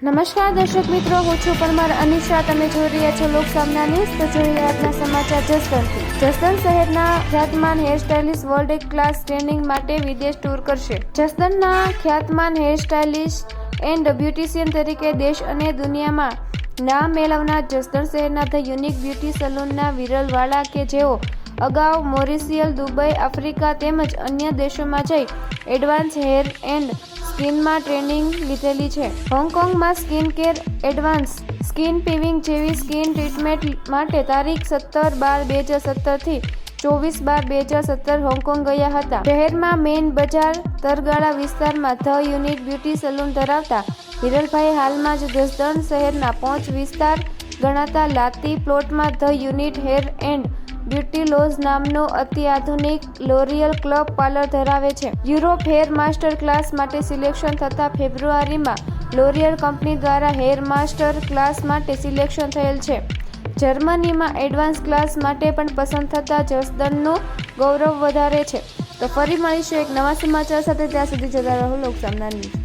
નમસ્કાર દર્શક મિત્રો, હું છું પરમાર અનિશા. તમે જોઈ રહ્યા છો લોકસામના ન્યૂઝ. તો જોઈએ આજના સમાચાર જસદણથી. જસદણ શહેરના ખ્યાતમાન હેરસ્ટાઇલિસ્ટ વર્લ્ડ ક્લાસ ટ્રેનિંગ માટે વિદેશ ટૂર કરશે. જસદણના ખ્યાતમાન હેરસ્ટાઇલિસ્ટ એન્ડ બ્યુટિશિયન તરીકે દેશ અને દુનિયામાં નામ મેળવનાર જસદણ શહેરના ધ યુનિક બ્યુટી સલૂનના વિરલ વાળા કે જેઓ અગાઉ મોરિશિયસ, દુબઈ, આફ્રિકા તેમજ અન્ય દેશોમાં જઈ એડવાન્સ હેર એન્ડ સ્કિનમાં ટ્રેનિંગ લીધેલી છે. હોંગકોંગમાં સ્કિન કેર, એડવાન્સ સ્કિન પીવિંગ જેવી સ્કિન ટ્રીટમેન્ટ માટે તારીખ 17/12/2017 થી 24/12/2017 હોંગકોંગ ગયા હતા. શહેરમાં મેઇન બજાર તરગાળા વિસ્તારમાં ધ યુનિક બ્યુટી સલૂન ધરાવતા વિરલભાઈ હાલમાં જ જસદણ શહેરના પહોંચ વિસ્તાર ગણાતા લાતી પ્લોટમાં the unique hair and beauty lodge નામનો અત્યાધુનિક લોરિયલ ક્લબ પાર્લર ધરાવે છે. યુરોપ હેર માસ્ટર ક્લાસ માટે સિલેક્શન થતા ફેબ્રુઆરીમાં લોરિયલ કંપની દ્વારા હેર માસ્ટર ક્લાસ માટે સિલેક્શન થયેલ છે. જર્મનીમાં એડવાન્સ ક્લાસ માટે પણ પસંદ થતા જસદણનું ગૌરવ વધારે છે. તો ફરી મળીશું એક નવા સમાચાર સાથે. ત્યાં સુધી જોતા રહો લોકસામના ન્યૂઝ.